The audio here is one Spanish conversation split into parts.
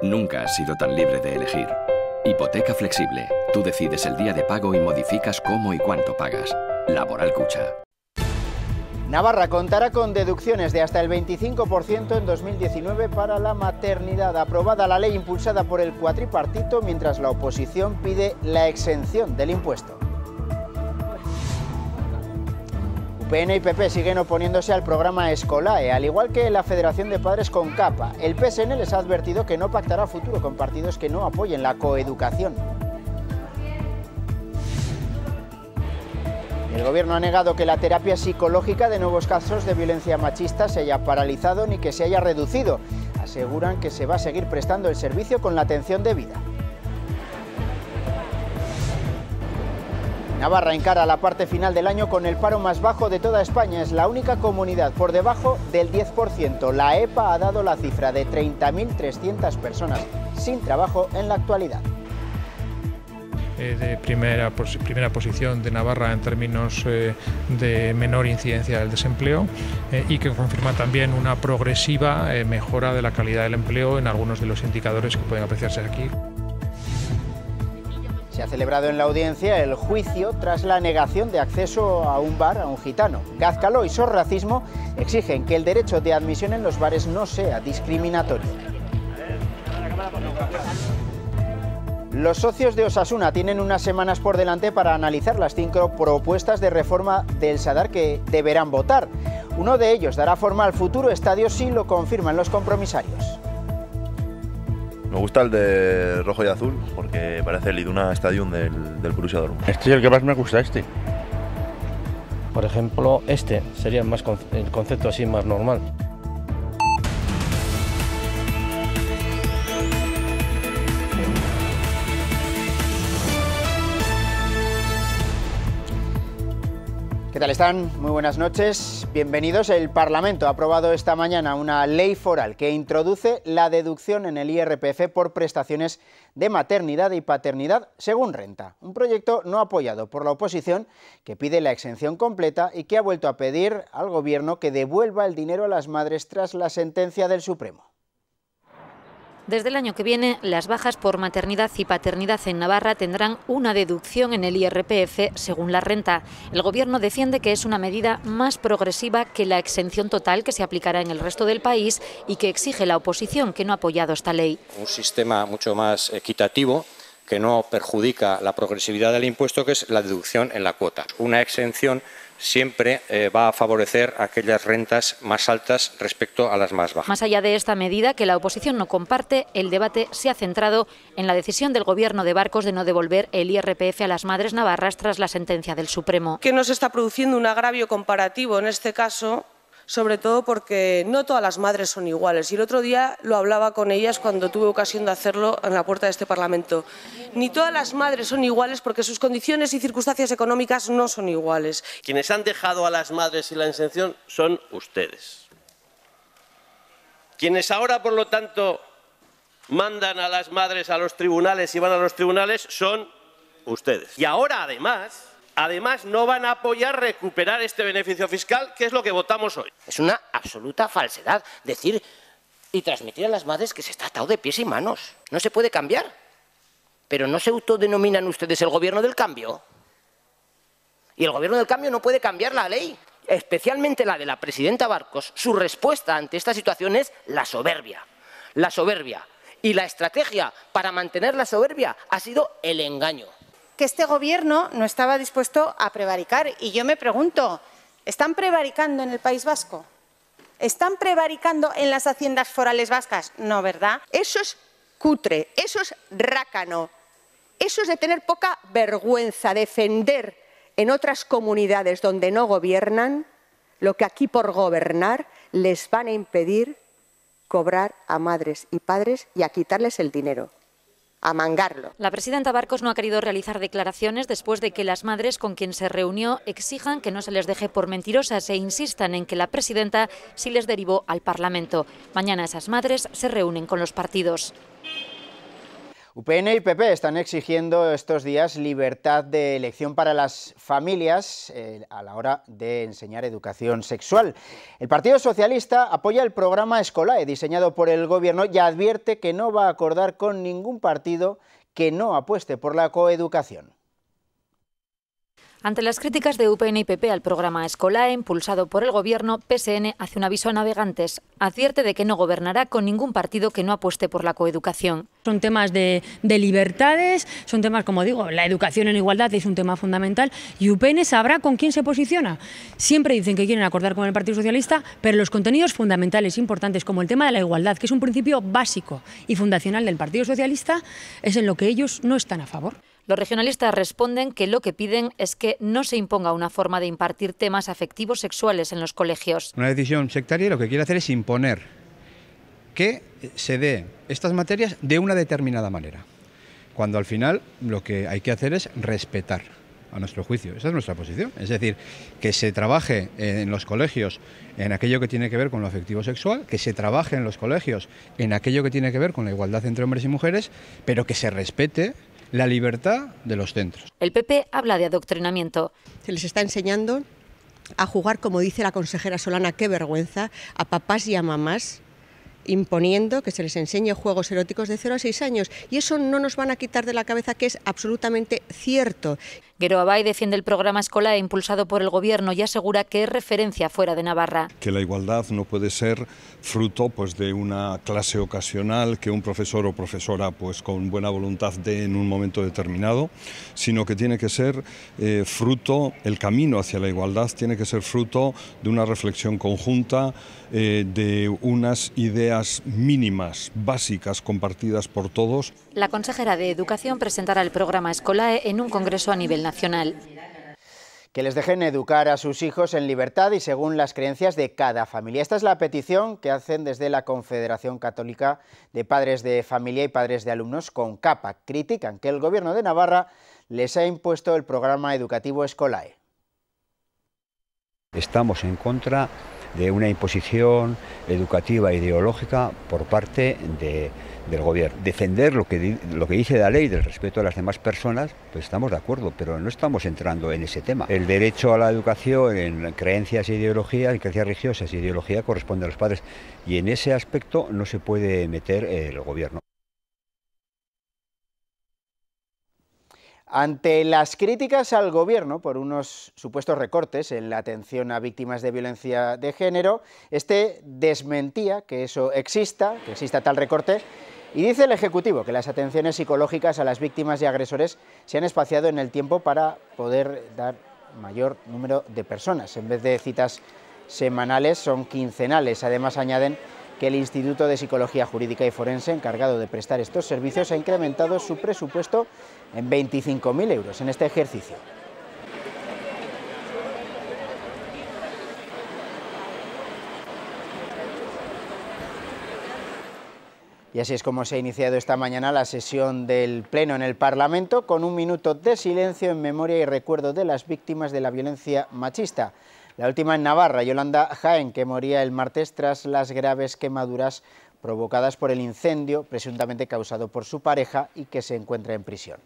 Nunca has sido tan libre de elegir. Hipoteca flexible. Tú decides el día de pago y modificas cómo y cuánto pagas. Laboral Cucha. Navarra contará con deducciones de hasta el 25% en 2019 para la maternidad. Aprobada la ley impulsada por el cuatripartito, mientras la oposición pide la exención del impuesto. UPN y PP siguen oponiéndose al programa Escolae, al igual que la Federación de Padres con CAPA. El PSN les ha advertido que no pactará futuro con partidos que no apoyen la coeducación. El Gobierno ha negado que la terapia psicológica de nuevos casos de violencia machista se haya paralizado ni que se haya reducido. Aseguran que se va a seguir prestando el servicio con la atención debida. Navarra encara la parte final del año con el paro más bajo de toda España. Es la única comunidad por debajo del 10%. La EPA ha dado la cifra de 30.300 personas sin trabajo en la actualidad. De primera posición de Navarra en términos de menor incidencia del desempleo y que confirma también una progresiva mejora de la calidad del empleo en algunos de los indicadores que pueden apreciarse aquí. Se ha celebrado en la audiencia el juicio tras la negación de acceso a un bar a un gitano. Gazcaló y Sor Racismo exigen que el derecho de admisión en los bares no sea discriminatorio. Los socios de Osasuna tienen unas semanas por delante para analizar las 5 propuestas de reforma del Sadar que deberán votar. Uno de ellos dará forma al futuro estadio si lo confirman los compromisarios. Me gusta el de rojo y azul porque parece el Iduna Stadium del Borussia Dortmund. Este es el que más me gusta, este. Por ejemplo, este sería más el concepto así más normal. ¿Qué tal están? Muy buenas noches. Bienvenidos. El Parlamento ha aprobado esta mañana una ley foral que introduce la deducción en el IRPF por prestaciones de maternidad y paternidad según renta. Un proyecto no apoyado por la oposición que pide la exención completa y que ha vuelto a pedir al Gobierno que devuelva el dinero a las madres tras la sentencia del Supremo. Desde el año que viene, las bajas por maternidad y paternidad en Navarra tendrán una deducción en el IRPF según la renta. El Gobierno defiende que es una medida más progresiva que la exención total que se aplicará en el resto del país y que exige la oposición, que no ha apoyado esta ley. Un sistema mucho más equitativo, que no perjudica la progresividad del impuesto, que es la deducción en la cuota. Una exención siempre va a favorecer aquellas rentas más altas respecto a las más bajas. Más allá de esta medida, que la oposición no comparte, el debate se ha centrado en la decisión del Gobierno de Barcos de no devolver el IRPF a las madres navarras tras la sentencia del Supremo. Que nos está produciendo un agravio comparativo en este caso, sobre todo porque no todas las madres son iguales. Y el otro día lo hablaba con ellas cuando tuve ocasión de hacerlo en la puerta de este Parlamento. Ni todas las madres son iguales porque sus condiciones y circunstancias económicas no son iguales. Quienes han dejado a las madres sin la exención son ustedes. Quienes ahora, por lo tanto, mandan a las madres a los tribunales y van a los tribunales son ustedes. Y ahora, además, no van a apoyar recuperar este beneficio fiscal, que es lo que votamos hoy. Es una absoluta falsedad decir y transmitir a las madres que se está atado de pies y manos. No se puede cambiar. Pero ¿no se autodenominan ustedes el Gobierno del Cambio? Y el Gobierno del Cambio no puede cambiar la ley. Especialmente la de la presidenta Barcos. Su respuesta ante esta situación es la soberbia. La soberbia. Y la estrategia para mantener la soberbia ha sido el engaño. Que este Gobierno no estaba dispuesto a prevaricar. Y yo me pregunto, ¿están prevaricando en el País Vasco? ¿Están prevaricando en las haciendas forales vascas? No, ¿verdad? Eso es cutre, eso es rácano, eso es de tener poca vergüenza, defender en otras comunidades donde no gobiernan lo que aquí por gobernar les van a impedir cobrar a madres y padres y a quitarles el dinero. A mangarlo. La presidenta Barcos no ha querido realizar declaraciones después de que las madres con quien se reunió exijan que no se les deje por mentirosas e insistan en que la presidenta sí les derivó al Parlamento. Mañana esas madres se reúnen con los partidos. UPN y PP están exigiendo estos días libertad de elección para las familias a la hora de enseñar educación sexual. El Partido Socialista apoya el programa Escolae diseñado por el Gobierno y advierte que no va a acordar con ningún partido que no apueste por la coeducación. Ante las críticas de UPN y PP al programa Escolae, impulsado por el Gobierno, PSN hace un aviso a navegantes. Advierte de que no gobernará con ningún partido que no apueste por la coeducación. Son temas de libertades, son temas, como digo, la educación en igualdad es un tema fundamental y UPN sabrá con quién se posiciona. Siempre dicen que quieren acordar con el Partido Socialista, pero los contenidos fundamentales, importantes, como el tema de la igualdad, que es un principio básico y fundacional del Partido Socialista, es en lo que ellos no están a favor. Los regionalistas responden que lo que piden es que no se imponga una forma de impartir temas afectivos sexuales en los colegios. Una decisión sectaria lo que quiere hacer es imponer que se dé estas materias de una determinada manera, cuando al final lo que hay que hacer es respetar, a nuestro juicio. Esa es nuestra posición. Es decir, que se trabaje en los colegios en aquello que tiene que ver con lo afectivo sexual, que se trabaje en los colegios en aquello que tiene que ver con la igualdad entre hombres y mujeres, pero que se respete la libertad de los centros. El PP habla de adoctrinamiento. Se les está enseñando a jugar, como dice la consejera Solana, qué vergüenza, a papás y a mamás, imponiendo que se les enseñe juegos eróticos de 0 a 6 años. Y eso no nos van a quitar de la cabeza que es absolutamente cierto. Guero Abay defiende el programa Escolae impulsado por el Gobierno y asegura que es referencia fuera de Navarra. Que la igualdad no puede ser fruto de una clase ocasional que un profesor o profesora con buena voluntad dé en un momento determinado, sino que tiene que ser fruto, el camino hacia la igualdad tiene que ser fruto de una reflexión conjunta, de unas ideas mínimas, básicas, compartidas por todos. La consejera de Educación presentará el programa Escolae en un congreso a nivel nacional. Que les dejen educar a sus hijos en libertad y según las creencias de cada familia. Esta es la petición que hacen desde la Confederación Católica de Padres de Familia y Padres de Alumnos, CONCAPA. Critican que el Gobierno de Navarra les ha impuesto el programa educativo Escolae. Estamos en contra de una imposición educativa ideológica por parte del Gobierno. Defender lo que dice la ley del respeto a las demás personas, pues estamos de acuerdo, pero no estamos entrando en ese tema. El derecho a la educación en creencias e ideologías, en creencias religiosas e ideología corresponde a los padres y en ese aspecto no se puede meter el Gobierno. Ante las críticas al Gobierno por unos supuestos recortes en la atención a víctimas de violencia de género, este desmentía que eso exista, que exista tal recorte, y dice el Ejecutivo que las atenciones psicológicas a las víctimas y agresores se han espaciado en el tiempo para poder dar mayor número de personas. En vez de citas semanales, son quincenales. Además, añaden que el Instituto de Psicología Jurídica y Forense, encargado de prestar estos servicios, ha incrementado su presupuesto en 25.000 euros en este ejercicio. Y así es como se ha iniciado esta mañana la sesión del Pleno en el Parlamento, con un minuto de silencio en memoria y recuerdo de las víctimas de la violencia machista. La última en Navarra, Yolanda Jaén, que moría el martes tras las graves quemaduras provocadas por el incendio, presuntamente causado por su pareja y que se encuentra en prisión.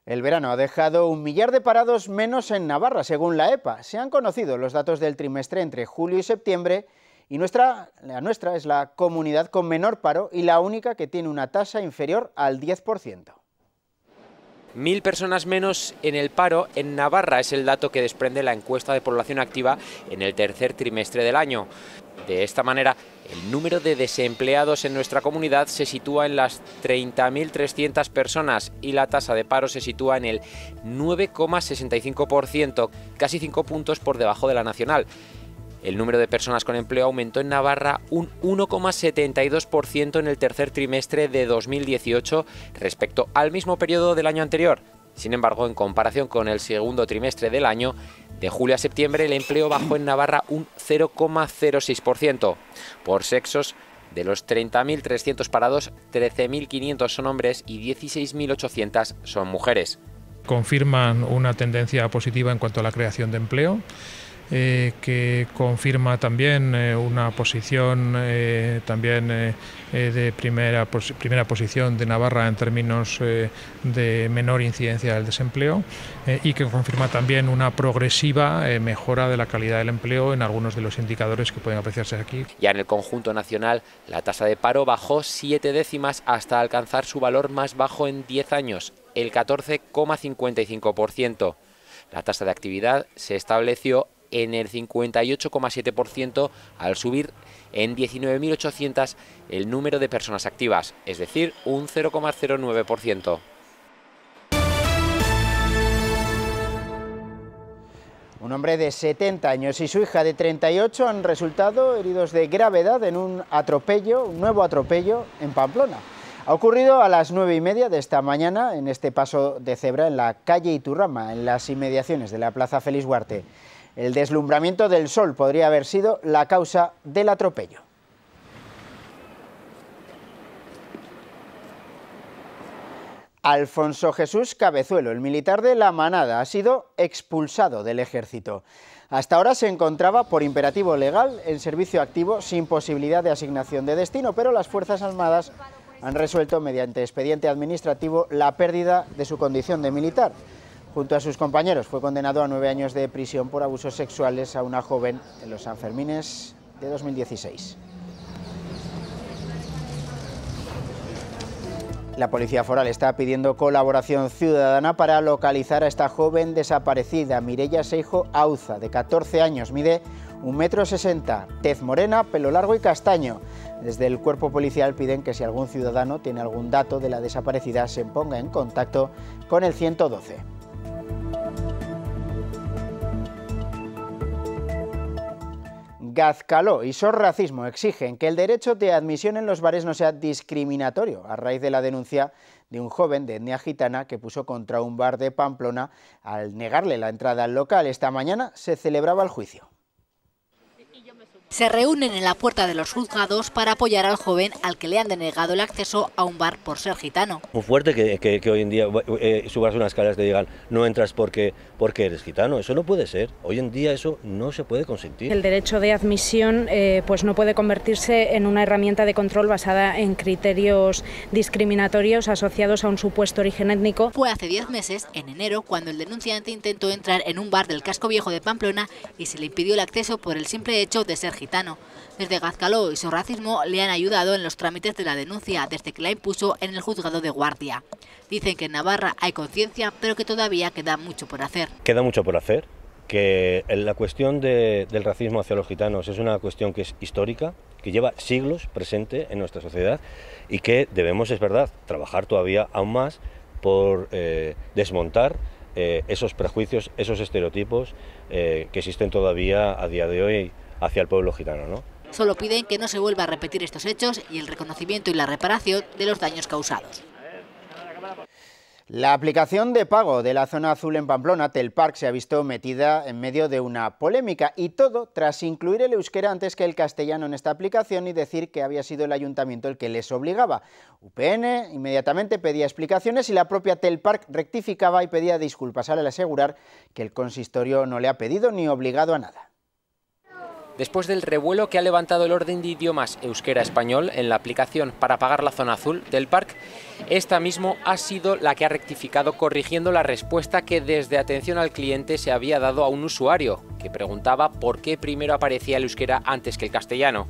El verano ha dejado 1 millar de parados menos en Navarra, según la EPA. Se han conocido los datos del trimestre entre julio y septiembre y la nuestra es la comunidad con menor paro y la única que tiene una tasa inferior al 10%. 1.000 personas menos en el paro en Navarra es el dato que desprende la encuesta de población activa en el tercer trimestre del año. De esta manera, el número de desempleados en nuestra comunidad se sitúa en las 30.300 personas y la tasa de paro se sitúa en el 9,65%, casi 5 puntos por debajo de la nacional. El número de personas con empleo aumentó en Navarra un 1,72% en el tercer trimestre de 2018 respecto al mismo periodo del año anterior. Sin embargo, en comparación con el segundo trimestre del año, de julio a septiembre el empleo bajó en Navarra un 0,06%. Por sexos, de los 30.300 parados, 13.500 son hombres y 16.800 son mujeres. Confirman una tendencia positiva en cuanto a la creación de empleo, que confirma también una posición de primera posición de Navarra en términos de menor incidencia del desempleo, y que confirma también una progresiva mejora de la calidad del empleo en algunos de los indicadores que pueden apreciarse aquí. Ya en el conjunto nacional, la tasa de paro bajó 7 décimas hasta alcanzar su valor más bajo en 10 años, el 14,55%. La tasa de actividad se estableció en el 58,7% al subir en 19.800 el número de personas activas, es decir, un 0,09%. Un hombre de 70 años y su hija de 38 han resultado heridos de gravedad en un nuevo atropello en Pamplona. Ha ocurrido a las 9:30 de esta mañana en este paso de cebra en la calle Iturrama, en las inmediaciones de la Plaza Félix Huarte. El deslumbramiento del sol podría haber sido la causa del atropello. Alfonso Jesús Cabezuelo, el militar de la Manada, ha sido expulsado del ejército. Hasta ahora se encontraba por imperativo legal en servicio activo sin posibilidad de asignación de destino, pero las Fuerzas Armadas han resuelto mediante expediente administrativo la pérdida de su condición de militar. Junto a sus compañeros fue condenado a 9 años de prisión por abusos sexuales a una joven en los Sanfermines de 2016. La Policía Foral está pidiendo colaboración ciudadana para localizar a esta joven desaparecida, Mireia Seijo Auza, de 14 años, mide 1,60 m, tez morena, pelo largo y castaño. Desde el cuerpo policial piden que si algún ciudadano tiene algún dato de la desaparecida se ponga en contacto con el 112. Gazcaló y Sor Racismo exigen que el derecho de admisión en los bares no sea discriminatorio, a raíz de la denuncia de un joven de etnia gitana que puso contra un bar de Pamplona al negarle la entrada al local. Esta mañana se celebraba el juicio. Se reúnen en la puerta de los juzgados para apoyar al joven al que le han denegado el acceso a un bar por ser gitano. Muy fuerte que hoy en día subas unas escaleras y te digan no entras porque eres gitano. Eso no puede ser. Hoy en día eso no se puede consentir. El derecho de admisión pues no puede convertirse en una herramienta de control basada en criterios discriminatorios asociados a un supuesto origen étnico. Fue hace 10 meses, en enero, cuando el denunciante intentó entrar en un bar del casco viejo de Pamplona y se le impidió el acceso por el simple hecho de ser gitano. Desde Gazcaló y Sor Racismo le han ayudado en los trámites de la denuncia desde que la impuso en el juzgado de Guardia. Dicen que en Navarra hay conciencia, pero que todavía queda mucho por hacer. Queda mucho por hacer, que la cuestión del racismo hacia los gitanos es una cuestión que es histórica, que lleva siglos presente en nuestra sociedad y que debemos, es verdad, trabajar todavía aún más por desmontar esos prejuicios, esos estereotipos que existen todavía a día de hoy hacia el pueblo gitano, ¿no? Solo piden que no se vuelva a repetir estos hechos y el reconocimiento y la reparación de los daños causados. La aplicación de pago de la zona azul en Pamplona, Telpark, se ha visto metida en medio de una polémica, y todo tras incluir el euskera antes que el castellano en esta aplicación y decir que había sido el ayuntamiento el que les obligaba. UPN inmediatamente pedía explicaciones y la propia Telpark rectificaba y pedía disculpas al asegurar que el consistorio no le ha pedido ni obligado a nada. Después del revuelo que ha levantado el orden de idiomas euskera-español en la aplicación para pagar la zona azul del Telpark, esta mismo ha sido la que ha rectificado corrigiendo la respuesta que desde atención al cliente se había dado a un usuario, que preguntaba por qué primero aparecía el euskera antes que el castellano.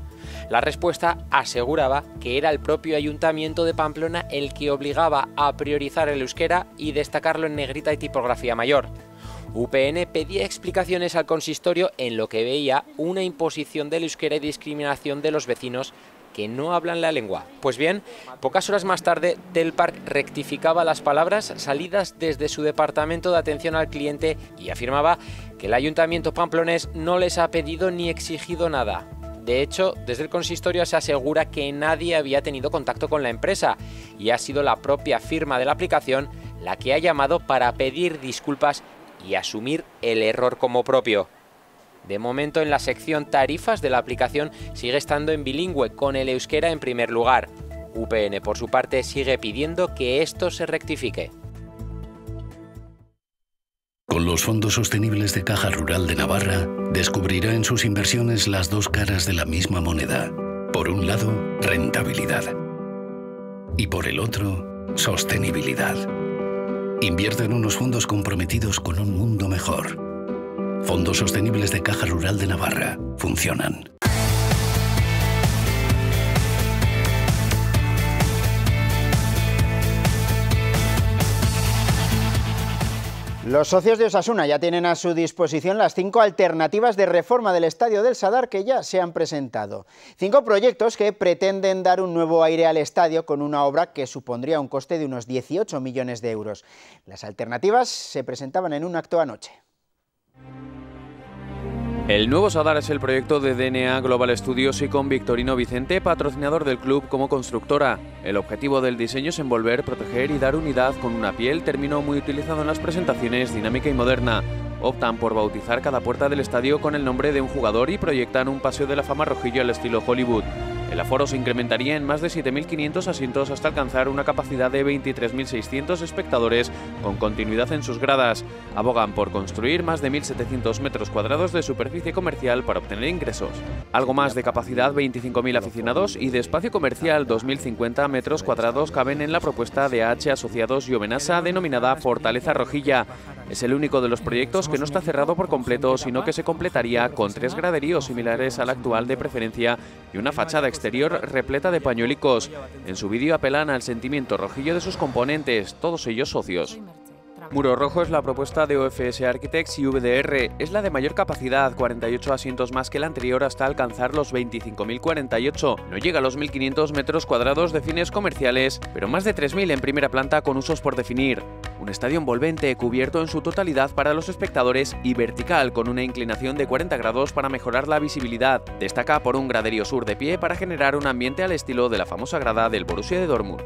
La respuesta aseguraba que era el propio Ayuntamiento de Pamplona el que obligaba a priorizar el euskera y destacarlo en negrita y tipografía mayor. UPN pedía explicaciones al consistorio en lo que veía una imposición del euskera y discriminación de los vecinos que no hablan la lengua. Pues bien, pocas horas más tarde, Telpark rectificaba las palabras salidas desde su departamento de atención al cliente y afirmaba que el ayuntamiento pamplonés no les ha pedido ni exigido nada. De hecho, desde el consistorio se asegura que nadie había tenido contacto con la empresa y ha sido la propia firma de la aplicación la que ha llamado para pedir disculpas y asumir el error como propio. De momento, en la sección tarifas de la aplicación sigue estando en bilingüe, con el euskera en primer lugar. UPN, por su parte, sigue pidiendo que esto se rectifique. Con los fondos sostenibles de Caja Rural de Navarra, descubrirá en sus inversiones las dos caras de la misma moneda. Por un lado, rentabilidad. Y por el otro, sostenibilidad. Invierta en unos fondos comprometidos con un mundo mejor. Fondos sostenibles de Caja Rural de Navarra. Funcionan. Los socios de Osasuna ya tienen a su disposición las 5 alternativas de reforma del Estadio del Sadar que ya se han presentado. 5 proyectos que pretenden dar un nuevo aire al estadio con una obra que supondría un coste de unos 18 millones de euros. Las alternativas se presentaban en un acto anoche. El nuevo Sadar es el proyecto de DNA Global Studios y con Victorino Vicente, patrocinador del club como constructora. El objetivo del diseño es envolver, proteger y dar unidad con una piel, término muy utilizado en las presentaciones, dinámica y moderna. Optan por bautizar cada puerta del estadio con el nombre de un jugador y proyectan un paseo de la fama rojillo al estilo Hollywood. El aforo se incrementaría en más de 7.500 asientos hasta alcanzar una capacidad de 23.600 espectadores con continuidad en sus gradas. Abogan por construir más de 1.700 metros cuadrados de superficie comercial para obtener ingresos. Algo más de capacidad, 25.000 aficionados, y de espacio comercial, 2.050 metros cuadrados caben en la propuesta de AH Asociados y Obenasa denominada Fortaleza Rojilla. Es el único de los proyectos que no está cerrado por completo, sino que se completaría con 3 graderíos similares al actual de preferencia y una fachada exterior repleta de pañuelicos. En su vídeo apelan al sentimiento rojillo de sus componentes, todos ellos socios. Muro Rojo es la propuesta de OFS Architects y VDR. Es la de mayor capacidad, 48 asientos más que la anterior hasta alcanzar los 25.048. No llega a los 1.500 metros cuadrados de fines comerciales, pero más de 3.000 en primera planta con usos por definir. Un estadio envolvente, cubierto en su totalidad para los espectadores y vertical con una inclinación de 40 grados para mejorar la visibilidad. Destaca por un graderío sur de pie para generar un ambiente al estilo de la famosa grada del Borussia de Dortmund.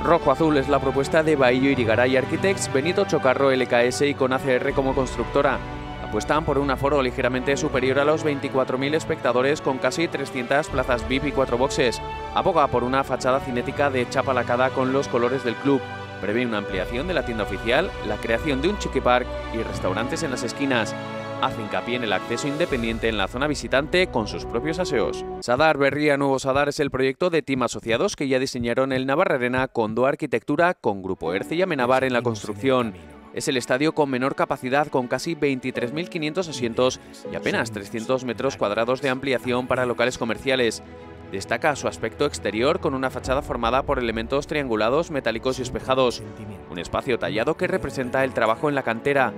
Rojo Azul es la propuesta de Bahillo Irigaray Architects, Benito Chocarro LKS y con ACR como constructora. Apuestan por un aforo ligeramente superior a los 24.000 espectadores con casi 300 plazas VIP y 4 boxes. Aboga por una fachada cinética de chapa lacada con los colores del club. Prevé una ampliación de la tienda oficial, la creación de un chiqui park y restaurantes en las esquinas. Hace hincapié en el acceso independiente en la zona visitante con sus propios aseos. Sadar Berria Nuevo Sadar es el proyecto de Team Asociados que ya diseñaron el Navarra Arena con Do Arquitectura, con Grupo Erce y Amenabar en la construcción. Es el estadio con menor capacidad, con casi 23.500 asientos y apenas 300 metros cuadrados de ampliación para locales comerciales. Destaca su aspecto exterior con una fachada formada por elementos triangulados, metálicos y espejados. Un espacio tallado que representa el trabajo en la cantera.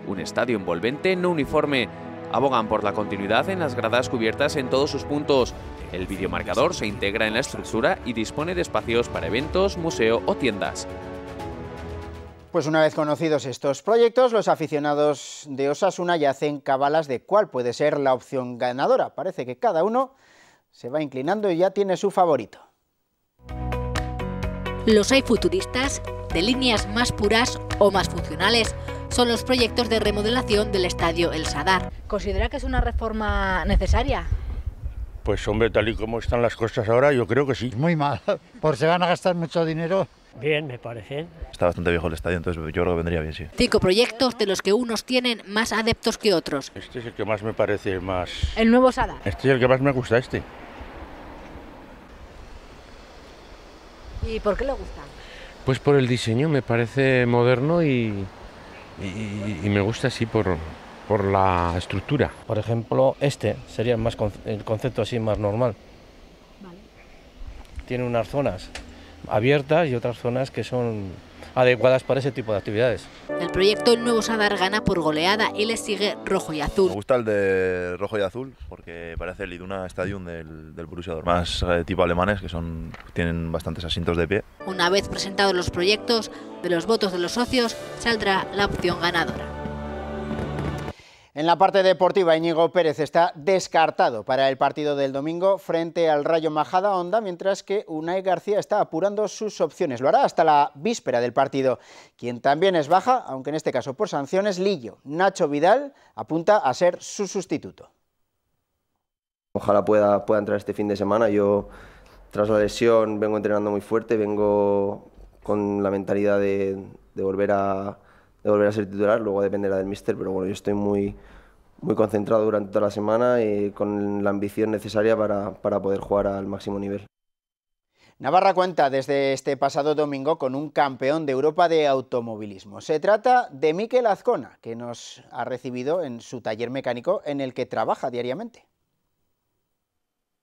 Un estadio envolvente no uniforme. Abogan por la continuidad en las gradas cubiertas en todos sus puntos. El videomarcador se integra en la estructura y dispone de espacios para eventos, museo o tiendas. Pues una vez conocidos estos proyectos, los aficionados de Osasuna ya hacen cábalas de cuál puede ser la opción ganadora. Parece que cada uno se va inclinando y ya tiene su favorito. Los hay futuristas, de líneas más puras o más funcionales. Son los proyectos de remodelación del Estadio El Sadar. ¿Considera que es una reforma necesaria? Pues hombre, tal y como están las cosas ahora, yo creo que sí. Muy mal, porque se van a gastar mucho dinero. Bien, me parece. Está bastante viejo el estadio, entonces yo creo que vendría bien, sí. 5 proyectos de los que unos tienen más adeptos que otros. Este es el que más me parece más... ¿El nuevo Sadar? Este es el que más me gusta, este. ¿Y por qué le gusta? Pues por el diseño, me parece moderno y me gusta así por la estructura. Por ejemplo, este sería más el concepto así más normal. Vale. Tiene unas zonas abiertas y otras zonas que son adecuadas para ese tipo de actividades. El proyecto El Nuevo Sadar gana por goleada y le sigue Rojo y Azul. Me gusta el de Rojo y Azul porque parece el Iduna Stadium del Borussia Dortmund. Más tipo alemanes que tienen bastantes asientos de pie. Una vez presentados los proyectos, de los votos de los socios saldrá la opción ganadora. En la parte deportiva, Íñigo Pérez está descartado para el partido del domingo frente al Rayo Majadahonda, mientras que Unai García está apurando sus opciones. Lo hará hasta la víspera del partido. Quien también es baja, aunque en este caso por sanciones, Lillo. Nacho Vidal apunta a ser su sustituto. Ojalá pueda entrar este fin de semana. Yo, tras la lesión, vengo entrenando muy fuerte, vengo con la mentalidad de volver a volver a ser titular, luego dependerá del míster, pero bueno, yo estoy muy concentrado durante toda la semana y con la ambición necesaria para poder jugar al máximo nivel. Navarra cuenta desde este pasado domingo con un campeón de Europa de automovilismo. Se trata de Mikel Azcona, que nos ha recibido en su taller mecánico en el que trabaja diariamente.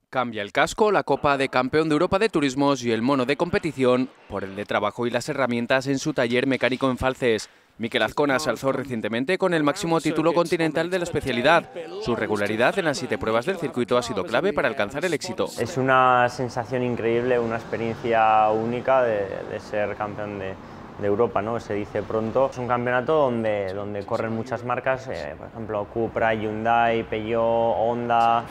Cambia el casco, la copa de campeón de Europa de turismos y el mono de competición por el de trabajo y las herramientas en su taller mecánico en Falces. Mikel Azcona se alzó recientemente con el máximo título continental de la especialidad. Su regularidad en las 7 pruebas del circuito ha sido clave para alcanzar el éxito. Es una sensación increíble, una experiencia única de ser campeón de Europa, ¿no? Se dice pronto. Es un campeonato donde corren muchas marcas, por ejemplo Cupra, Hyundai, Peugeot, Honda,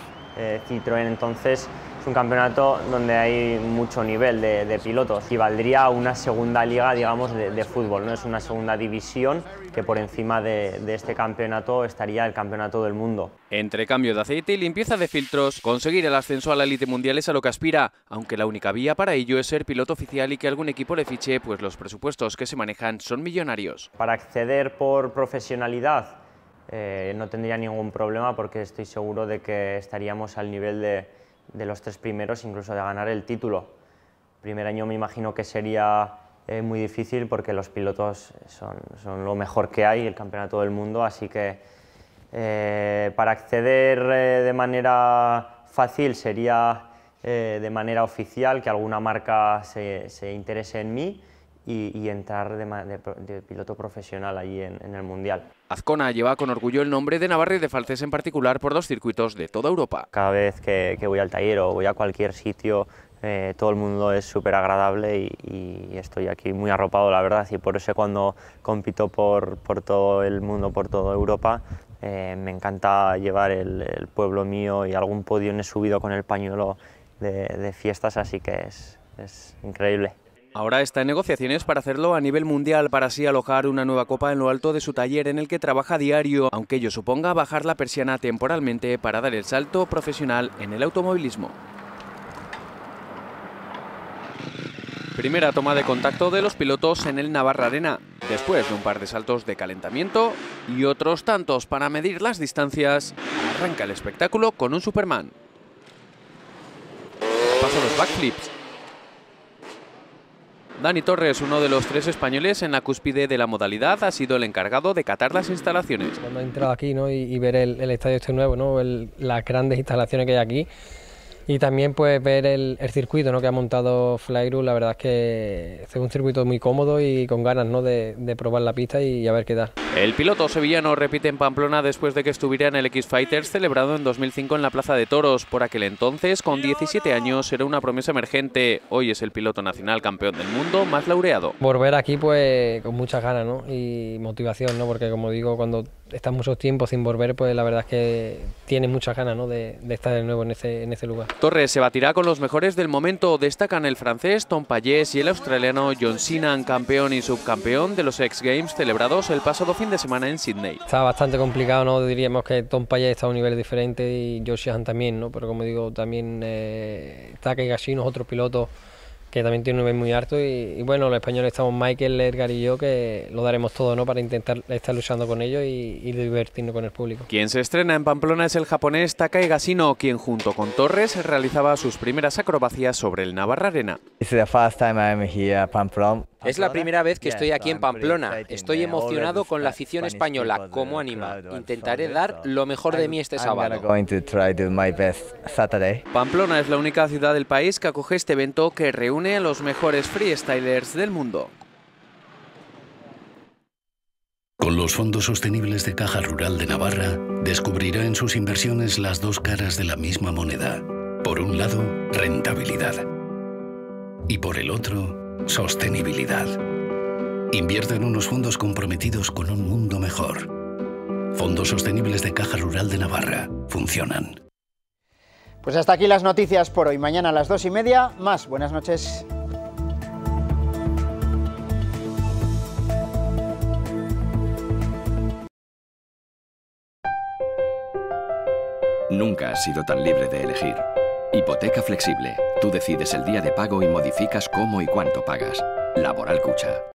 Citroën. Entonces es un campeonato donde hay mucho nivel de pilotos y valdría a una segunda liga, digamos, de fútbol, ¿no? Es una segunda división que por encima de este campeonato estaría el campeonato del mundo. Entre cambio de aceite y limpieza de filtros, conseguir el ascenso a la élite mundial es a lo que aspira, aunque la única vía para ello es ser piloto oficial y que algún equipo le fiche, pues los presupuestos que se manejan son millonarios. Para acceder por profesionalidad no tendría ningún problema, porque estoy seguro de que estaríamos al nivel de los 3 primeros, incluso de ganar el título. Primer año me imagino que sería muy difícil porque los pilotos son lo mejor que hay, el campeonato del mundo, así que para acceder de manera fácil sería de manera oficial, que alguna marca se interese en mí y entrar de piloto profesional allí en el Mundial. Azcona lleva con orgullo el nombre de Navarra y de Falces en particular por 2 circuitos de toda Europa. Cada vez que voy al taller o voy a cualquier sitio, todo el mundo es súper agradable y estoy aquí muy arropado, la verdad, y por eso cuando compito por todo el mundo, por toda Europa, me encanta llevar el pueblo mío, y algún podio he subido con el pañuelo de fiestas, así que es increíble. Ahora está en negociaciones para hacerlo a nivel mundial, para así alojar una nueva copa en lo alto de su taller en el que trabaja a diario, aunque ello suponga bajar la persiana temporalmente para dar el salto profesional en el automovilismo. Primera toma de contacto de los pilotos en el Navarra Arena, después de un par de saltos de calentamiento y otros tantos para medir las distancias, arranca el espectáculo con un Superman. Paso los backflips. Dani Torres, uno de los 3 españoles en la cúspide de la modalidad, ha sido el encargado de catar las instalaciones. Cuando he entrado aquí, ¿no? y ver el estadio este nuevo, ¿no? Las grandes instalaciones que hay aquí, y también pues ver el circuito, ¿no? que ha montado Flyrus, la verdad es que es un circuito muy cómodo y con ganas, ¿no? de probar la pista y a ver qué tal. El piloto sevillano repite en Pamplona después de que estuviera en el X-Fighters celebrado en 2005 en la Plaza de Toros. Por aquel entonces, con 17 años, era una promesa emergente. Hoy es el piloto nacional campeón del mundo más laureado. Volver aquí pues con muchas ganas, ¿no? y motivación, ¿no? porque como digo, cuando estás mucho tiempo sin volver, pues la verdad es que tienes muchas ganas, ¿no? de estar de nuevo en ese lugar. Torres se batirá con los mejores del momento. Destacan el francés Tom Payés y el australiano John Sinan, campeón y subcampeón de los X Games celebrados el pasado fin de semana en Sydney. Está bastante complicado, ¿no? Diríamos que Tom Payés está a un nivel diferente y Josh Sinan también, ¿no? Pero como digo, también Taka Higashino es otro piloto que también tiene un nivel muy alto y bueno, los españoles estamos Michael, Edgar y yo, que lo daremos todo, ¿no? para intentar estar luchando con ellos y divertirnos con el público. Quien se estrena en Pamplona es el japonés Taka Higashino, quien junto con Torres realizaba sus primeras acrobacias sobre el Navarra Arena. Es la primera vez que estoy aquí en Pamplona. Estoy emocionado con la afición española, cómo anima. Intentaré dar lo mejor de mí este sábado. Pamplona es la única ciudad del país que acoge este evento que reúne a los mejores freestylers del mundo. Con los fondos sostenibles de Caja Rural de Navarra, descubrirá en sus inversiones las 2 caras de la misma moneda. Por un lado, rentabilidad. Y por el otro, sostenibilidad. Invierta en unos fondos comprometidos con un mundo mejor. Fondos sostenibles de Caja Rural de Navarra. Funcionan. Pues hasta aquí las noticias por hoy. Mañana a las 2:30 más. Buenas noches. Nunca has sido tan libre de elegir. Hipoteca flexible. Tú decides el día de pago y modificas cómo y cuánto pagas. Laboral Cucha.